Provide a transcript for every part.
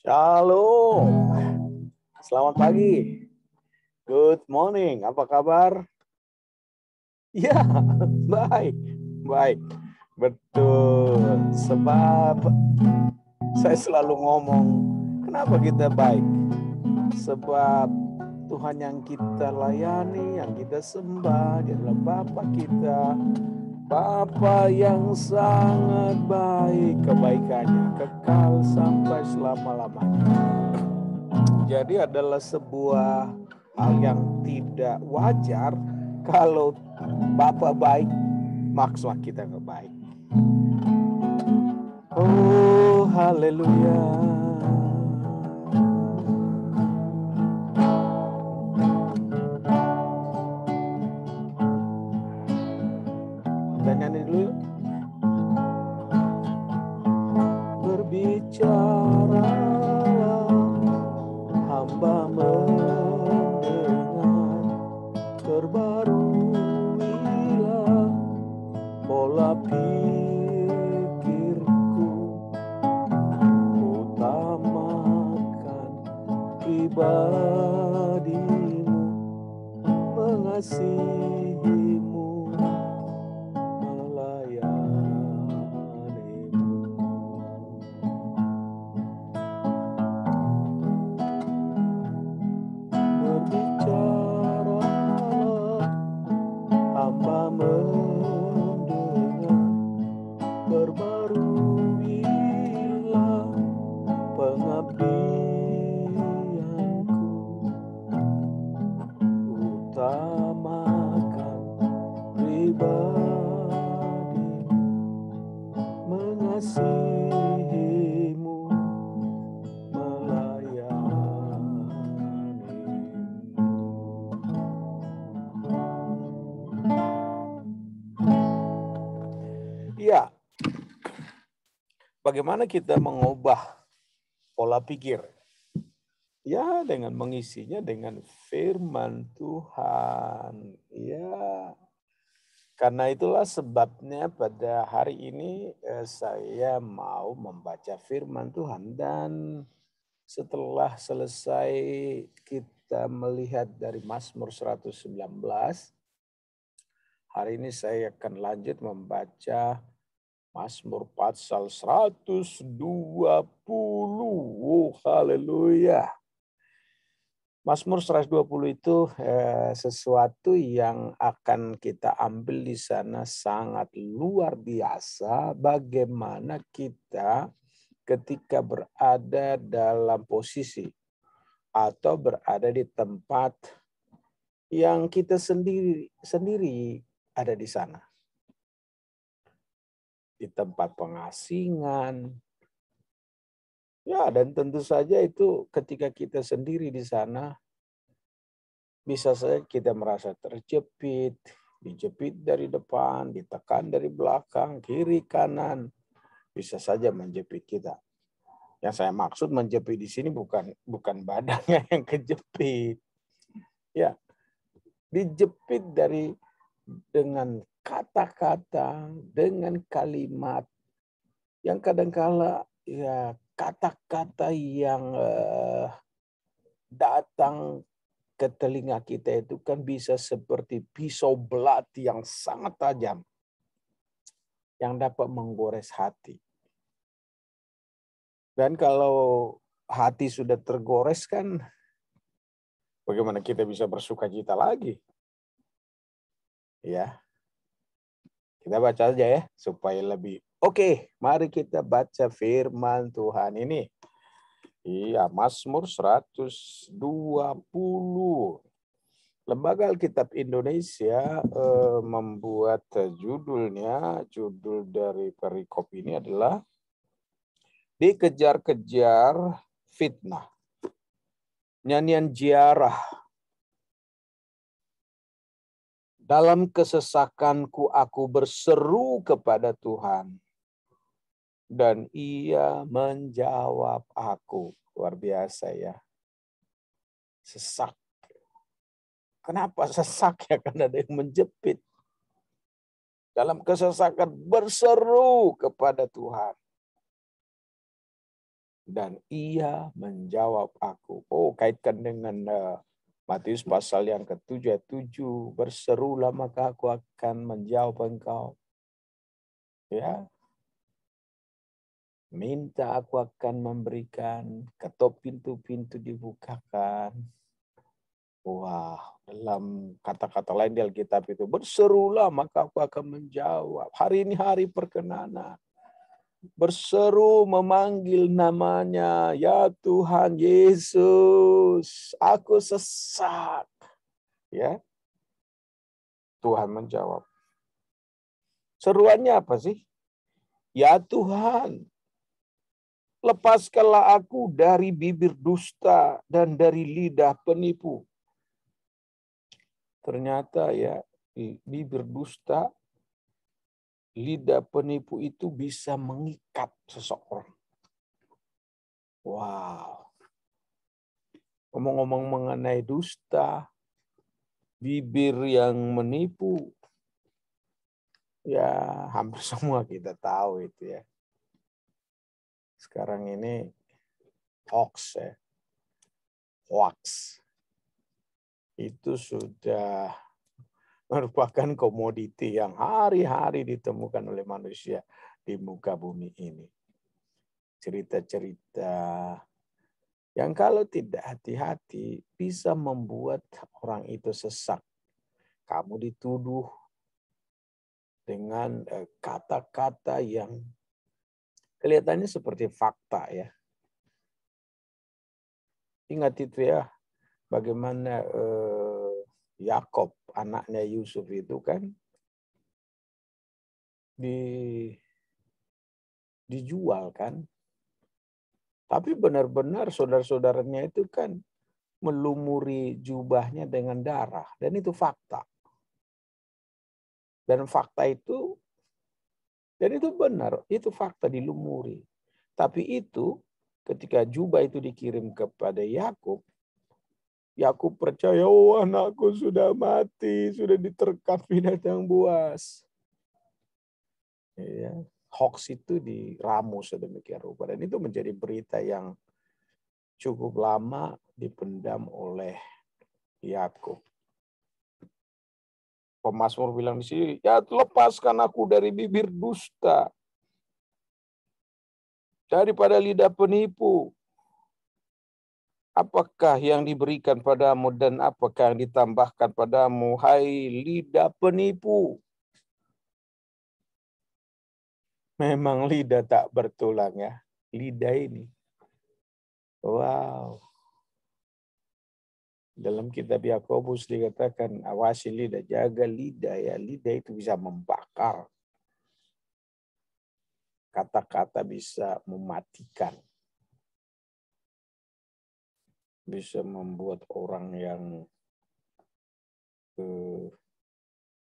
Shalom. Selamat pagi. Good morning. Apa kabar? Ya, baik. Baik. Betul. Sebab saya selalu ngomong, kenapa kita baik? Sebab Tuhan yang kita layani, yang kita sembah, Dia adalah Bapa kita. Bapa yang sangat baik, kebaikannya kekal sampai selama-lamanya. Jadi adalah sebuah hal yang tidak wajar kalau Bapa baik, maksud kita nggak baik. Oh, haleluya. Kita nyanyi dulu yuk. Berbicara hamba mendengar, terbaruilah pola pikirku, utamakan pribadimu, mengasihimu, melayanimu. Berbicaralah hamba mendengar, perbaruilah pengabdianku, utamakan pribadimu, mengasihimu, ya, bagaimana kita mengubah pola pikir? Ya, dengan mengisinya dengan firman Tuhan. Ya, karena itulah sebabnya pada hari ini saya mau membaca firman Tuhan. Dan setelah selesai kita melihat dari Mazmur 119, hari ini saya akan lanjut membaca Mazmur pasal 120. Oh, haleluya. Mazmur 120 itu sesuatu yang akan kita ambil di sana sangat luar biasa, bagaimana kita ketika berada dalam posisi atau berada di tempat yang kita sendiri ada di sana. Di tempat pengasingan. Ya, dan tentu saja itu ketika kita sendiri di sana, bisa saja kita merasa terjepit, dijepit dari depan, ditekan dari belakang, kiri, kanan. Bisa saja menjepit kita. Yang saya maksud menjepit di sini bukan badannya yang kejepit. Ya, dijepit dengan kata-kata, dengan kalimat yang kadangkala ya kata-kata yang datang ke telinga kita itu kan bisa seperti pisau belati yang sangat tajam yang dapat menggores hati. Dan kalau hati sudah tergores kan bagaimana kita bisa bersukacita lagi? Ya. Kita baca aja ya supaya lebih oke. Mari kita baca firman Tuhan ini. Iya, Mazmur 120. Lembaga Alkitab Indonesia membuat judul dari perikop ini adalah Dikejar-kejar Fitnah. Nyanyian ziarah. Dalam kesesakanku aku berseru kepada Tuhan, dan Ia menjawab aku. Luar biasa ya. Sesak. Kenapa sesak ya? Karena ada yang menjepit. Dalam kesesakan berseru kepada Tuhan. dan ia menjawab aku. Oh, kaitkan dengan Matius pasal yang ke-7 ayat 7. Berserulah maka aku akan menjawab engkau. Ya. Minta aku akan memberikan, ketok pintu-pintu dibukakan. Wah, dalam kata-kata lain di Alkitab itu, berserulah maka aku akan menjawab. Hari ini hari perkenanan. Berseru memanggil namanya, ya Tuhan Yesus, aku sesat. Ya, Tuhan menjawab. Seruannya apa sih? Ya Tuhan, lepaskanlah aku dari bibir dusta dan dari lidah penipu. Ternyata ya, bibir dusta, lidah penipu itu bisa mengikat seseorang. Wow. Ngomong-ngomong mengenai dusta, bibir yang menipu, ya hampir semua kita tahu itu ya. Sekarang ini hoax ya. Hoax. Itu sudah merupakan komoditi yang hari-hari ditemukan oleh manusia di muka bumi ini. Cerita-cerita yang kalau tidak hati-hati bisa membuat orang itu sesat. Kamu dituduh dengan kata-kata yang kelihatannya seperti fakta ya. Ingat itu ya, bagaimana Yakob anaknya Yusuf itu kan dijual kan. Tapi benar-benar saudara-saudaranya itu kan melumuri jubahnya dengan darah. Dan itu fakta. Dan fakta itu, dan itu benar, itu fakta dilumuri. Tapi itu ketika jubah itu dikirim kepada Yakub, Yakub percaya, oh anakku sudah mati, sudah diterkam binatang buas. Ya, hoax itu diramu sedemikian rupa. Dan itu menjadi berita yang cukup lama dipendam oleh Yakub. Pemazmur bilang di sini, ya lepaskan aku dari bibir dusta, daripada lidah penipu. Apakah yang diberikan padamu dan apakah yang ditambahkan padamu, hai lidah penipu. Memang lidah tak bertulang ya, lidah ini. Wow. Dalam kitab Yakobus dikatakan, awasi lidah, jaga lidah ya. Lidah itu bisa membakar. Kata-kata bisa mematikan. Bisa membuat orang yang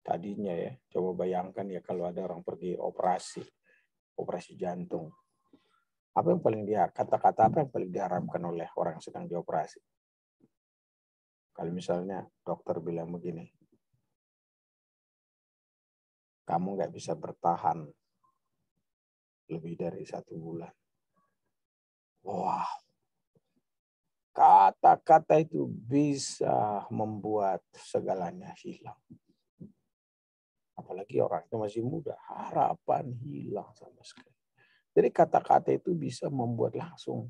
tadinya ya, coba bayangkan ya kalau ada orang pergi operasi jantung. Apa yang paling kata-kata apa yang paling diharapkan oleh orang yang sedang dioperasi? Kalau misalnya dokter bilang begini, kamu nggak bisa bertahan lebih dari 1 bulan. Wah, kata-kata itu bisa membuat segalanya hilang. Apalagi orang itu masih muda, harapan hilang sama sekali. Jadi kata-kata itu bisa membuat langsung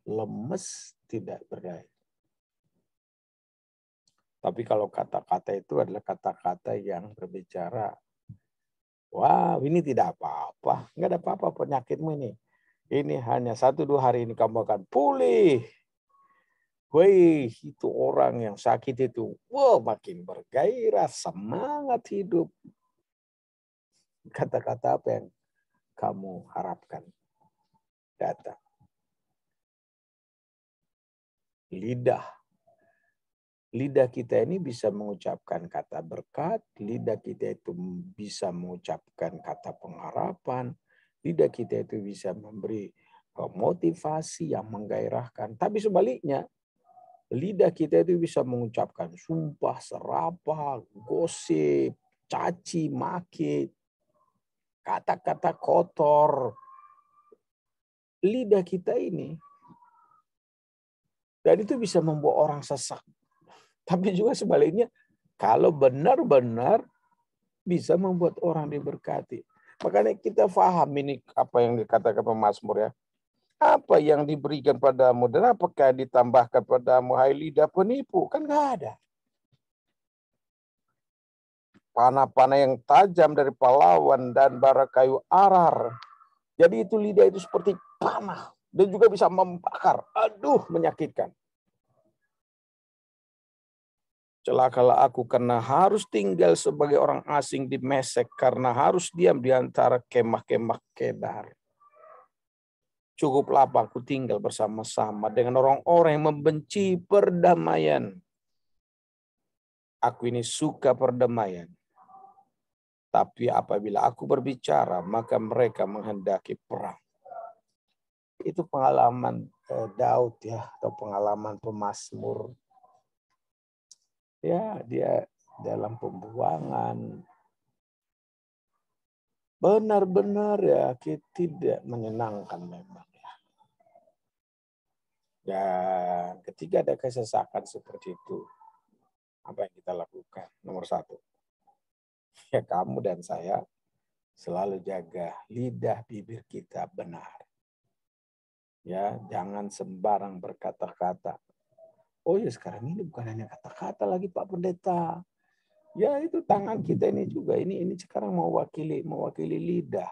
lemes, tidak berdaya. Tapi kalau kata-kata itu adalah kata-kata yang berbicara, wah ini tidak apa-apa, nggak ada apa-apa penyakitmu ini. Ini hanya 1-2 hari ini kamu akan pulih. Wih, itu orang yang sakit itu, wah makin bergairah, semangat hidup. Kata-kata apa yang kamu harapkan datang? Lidah. Lidah kita ini bisa mengucapkan kata berkat, lidah kita itu bisa mengucapkan kata pengharapan, lidah kita itu bisa memberi motivasi yang menggairahkan. Tapi sebaliknya, lidah kita itu bisa mengucapkan sumpah, serapah, gosip, caci, maki, kata-kata kotor, lidah kita ini. Dan itu bisa membuat orang sesak. Tapi juga sebaliknya, kalau benar-benar bisa membuat orang diberkati. Makanya kita paham ini apa yang dikatakan pemazmur ya. Apa yang diberikan padamu dan apakah ditambahkan padamu, hai lidah penipu? Kan nggak ada. Panah-panah yang tajam dari pahlawan dan bara kayu arar. Jadi itu lidah itu seperti panah dan juga bisa membakar. Aduh, menyakitkan. Celakalah aku karena harus tinggal sebagai orang asing di Mesek, karena harus diam di antara kemah-kemah Kedar. Cukuplah aku tinggal bersama-sama dengan orang-orang yang membenci perdamaian. Aku ini suka perdamaian. Tapi apabila aku berbicara, maka mereka menghendaki perang. Itu pengalaman Daud ya, atau pengalaman pemazmur. Ya, dia dalam pembuangan. Benar-benar ya, tidak menyenangkan memang ya. Dan ketika ada kesesakan seperti itu, apa yang kita lakukan? Nomor satu, ya kamu dan saya selalu jaga lidah bibir kita benar. Ya, jangan sembarang berkata-kata. Oh ya, sekarang ini bukan hanya kata-kata lagi Pak Pendeta. Ya itu tangan kita ini juga. Ini sekarang mewakili lidah.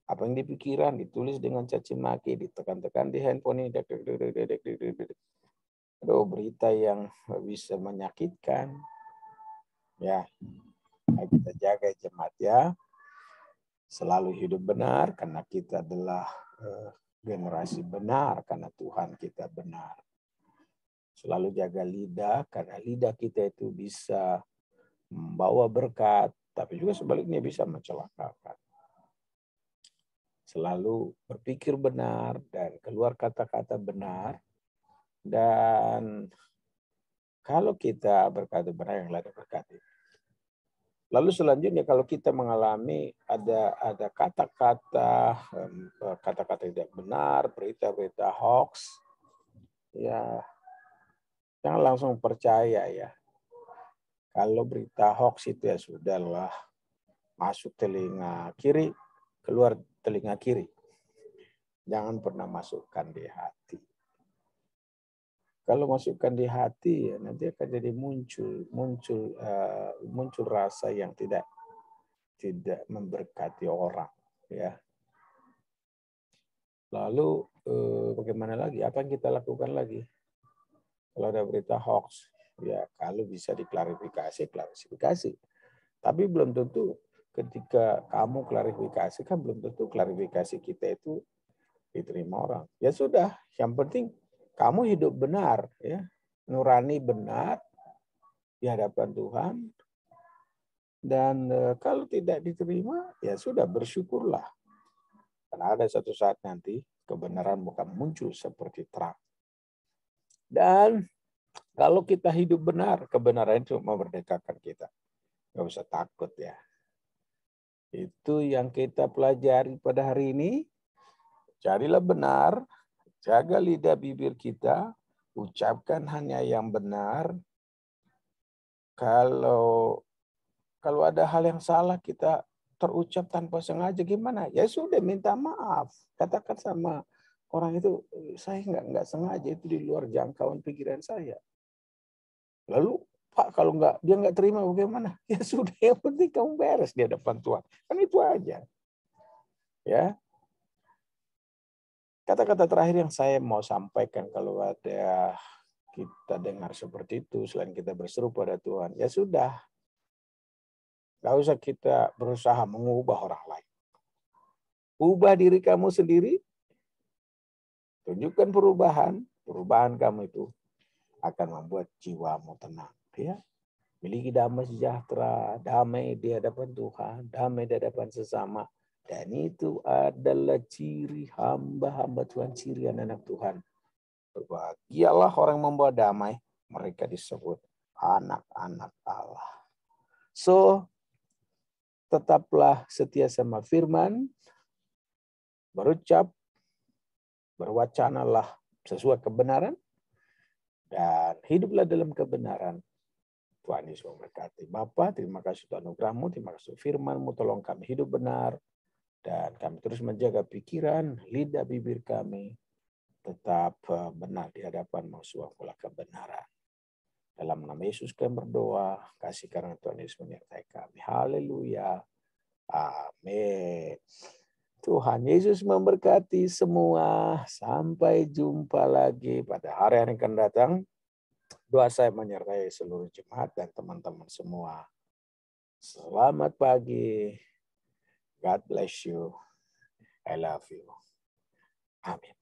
Apa yang di pikiran ditulis dengan caci maki, ditekan-tekan di handphone ini. Aduh, berita yang bisa menyakitkan. Ya, kita jaga jemaat ya. Selalu hidup benar karena kita adalah generasi benar karena Tuhan kita benar. Selalu jaga lidah karena lidah kita itu bisa membawa berkat, tapi juga sebaliknya bisa mencelakakan. Selalu berpikir benar dan keluar kata-kata benar. Dan kalau kita berkata benar, yang lain berkati. Lalu selanjutnya kalau kita mengalami ada kata-kata tidak benar, berita-berita hoax, ya jangan langsung percaya ya. Kalau berita hoax itu ya sudahlah, masuk telinga kiri, keluar telinga kiri. Jangan pernah masukkan di hati. Kalau masukkan di hati, ya, nanti akan jadi muncul rasa yang tidak memberkati orang. Ya. Lalu bagaimana lagi? Apa yang kita lakukan lagi? Kalau ada berita hoax, ya kalau bisa diklarifikasi. Tapi belum tentu ketika kamu klarifikasi, kan belum tentu klarifikasi kita itu diterima orang. Ya sudah, yang penting kamu hidup benar, ya, nurani benar di hadapan Tuhan. Dan kalau tidak diterima, ya sudah bersyukurlah. Karena ada satu saat nanti kebenaran bukan muncul seperti terang. Dan kalau kita hidup benar, kebenaran itu memerdekakan kita. Nggak usah takut ya. Itu yang kita pelajari pada hari ini. Carilah benar, jaga lidah bibir kita, ucapkan hanya yang benar. Kalau ada hal yang salah kita terucap tanpa sengaja gimana? Ya sudah minta maaf. Katakan sama orang itu, saya nggak sengaja, itu di luar jangkauan pikiran saya. Lalu Pak, kalau dia nggak terima bagaimana? Ya sudah, yang penting kamu beres di hadapan Tuhan. Kan itu aja. Ya. Kata-kata terakhir yang saya mau sampaikan kalau ada kita dengar seperti itu, selain kita berseru pada Tuhan, ya sudah. Nggak usah kita berusaha mengubah orang lain. Ubah diri kamu sendiri, tunjukkan perubahan kamu itu akan membuat jiwamu tenang. Ya. Miliki damai sejahtera, damai di hadapan Tuhan, damai di hadapan sesama. Dan itu adalah ciri hamba-hamba Tuhan, ciri anak Tuhan. Berbahagialah orang yang membawa damai, mereka disebut anak-anak Allah. So, tetaplah setia sama firman, berucap berwacanalah sesuai kebenaran, dan hiduplah dalam kebenaran. Tuhan Yesus memberkati. Bapa, terima kasih untuk anugerah-Mu, terima kasih firman-Mu, tolong kami hidup benar, dan kami terus menjaga pikiran, lidah, bibir kami, tetap benar di hadapan-Mu, suakulah kebenaran. Dalam nama Yesus kami berdoa, kasih karena Tuhan Yesus menyertai kami. Haleluya. Amin. Tuhan Yesus memberkati semua. Sampai jumpa lagi pada hari yang akan datang. Doa saya menyertai seluruh jemaat dan teman-teman semua. Selamat pagi. God bless you. I love you. Amin.